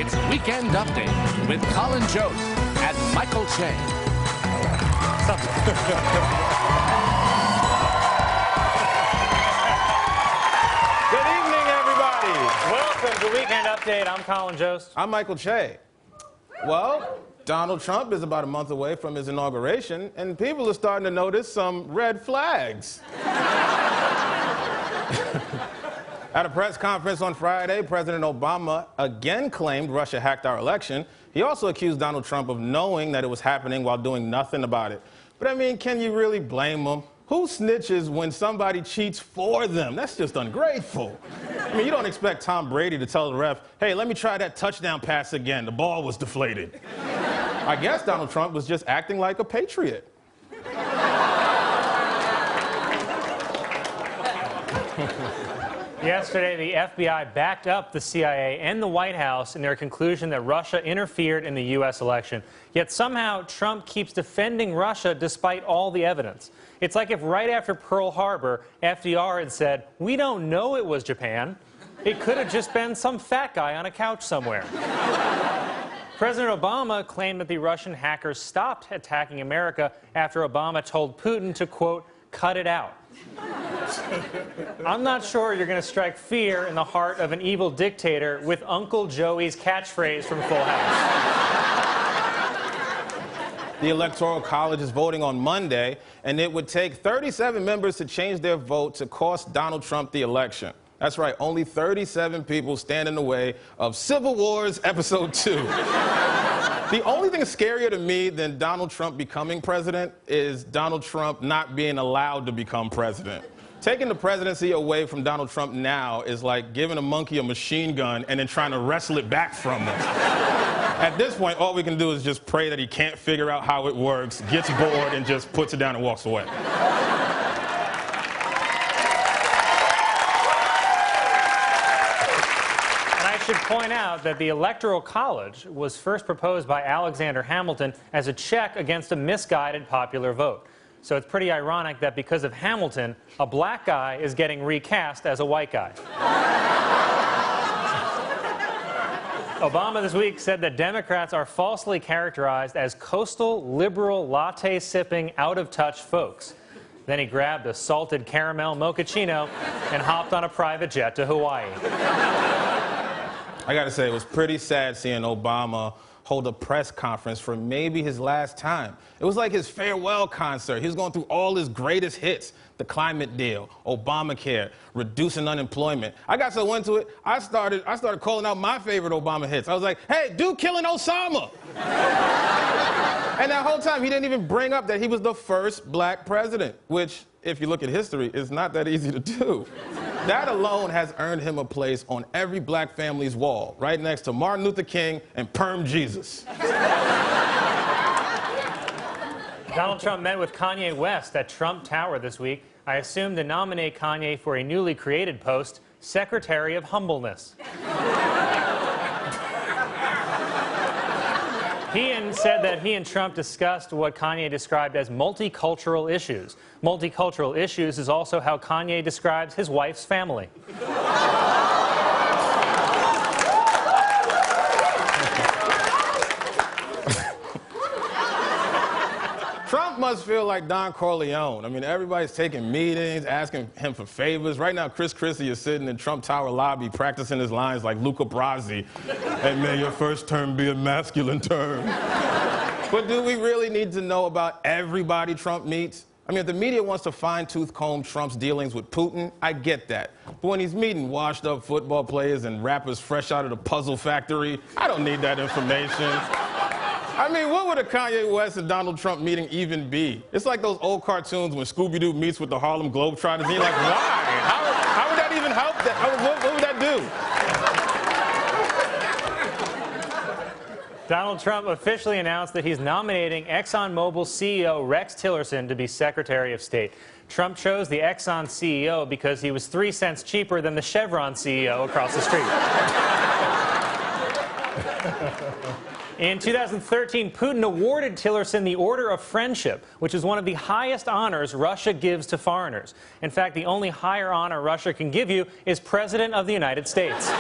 It's Weekend Update with Colin Jost and Michael Che. Good evening, everybody. Welcome to Weekend Update. I'm Colin Jost. I'm Michael Che. Well, Donald Trump is about a month away from his inauguration, and people are starting to notice some red flags. At a press conference on Friday, President Obama again claimed Russia hacked our election. He also accused Donald Trump of knowing that it was happening while doing nothing about it. But I mean, can you really blame him? Who snitches when somebody cheats for them? That's just ungrateful. I mean, you don't expect Tom Brady to tell the ref, hey, let me try that touchdown pass again. The ball was deflated. I guess Donald Trump was just acting like a patriot. Yesterday, the FBI backed up the CIA and the White House in their conclusion that Russia interfered in the U.S. election. Yet somehow, Trump keeps defending Russia despite all the evidence. It's like if right after Pearl Harbor, FDR had said, we don't know it was Japan. It could have just been some fat guy on a couch somewhere. President Obama claimed that the Russian hackers stopped attacking America after Obama told Putin to, quote, cut it out. I'm not sure you're going to strike fear in the heart of an evil dictator with Uncle Joey's catchphrase from Full House. The Electoral College is voting on Monday, and it would take 37 members to change their vote to cost Donald Trump the election. That's right, only 37 people stand in the way of Civil Wars Episode 2. The only thing scarier to me than Donald Trump becoming president is Donald Trump not being allowed to become president. Taking the presidency away from Donald Trump now is like giving a monkey a machine gun and then trying to wrestle it back from him. At this point, all we can do is just pray that he can't figure out how it works, gets bored, and just puts it down and walks away. I should point out that the Electoral College was first proposed by Alexander Hamilton as a check against a misguided popular vote. So it's pretty ironic that because of Hamilton, a black guy is getting recast as a white guy. Obama this week said that Democrats are falsely characterized as coastal, liberal, latte-sipping, out-of-touch folks. Then he grabbed a salted caramel mochaccino and hopped on a private jet to Hawaii. I gotta say, it was pretty sad seeing Obama hold a press conference for maybe his last time. It was like his farewell concert. He was going through all his greatest hits: the climate deal, Obamacare, reducing unemployment. I got so into it, I started calling out my favorite Obama hits. I was like, hey, do Killing Osama. And that whole time, he didn't even bring up that he was the first black president, which, if you look at history, is not that easy to do. That alone has earned him a place on every black family's wall, right next to Martin Luther King and Perm Jesus. Donald Trump met with Kanye West at Trump Tower this week. I assume to nominate Kanye for a newly created post, Secretary of Humbleness. He said that he and Trump discussed what Kanye described as multicultural issues. Multicultural issues is also how Kanye describes his wife's family. Trump must feel like Don Corleone. I mean, everybody's taking meetings, asking him for favors. Right now, Chris Christie is sitting in Trump Tower lobby practicing his lines like Luca Brasi. And may your first term be a masculine term. But do we really need to know about everybody Trump meets? I mean, if the media wants to fine-tooth comb Trump's dealings with Putin, I get that. But when he's meeting washed-up football players and rappers fresh out of the Puzzle Factory, I don't need that information. I mean, what would a Kanye West and Donald Trump meeting even be? It's like those old cartoons when Scooby-Doo meets with the Harlem Globetrotters, and you're like, why? How would that even help? What would that do? Donald Trump officially announced that he's nominating ExxonMobil CEO Rex Tillerson to be Secretary of State. Trump chose the Exxon CEO because he was 3 cents cheaper than the Chevron CEO across the street. In 2013, Putin awarded Tillerson the Order of Friendship, which is one of the highest honors Russia gives to foreigners. In fact, the only higher honor Russia can give you is President of the United States.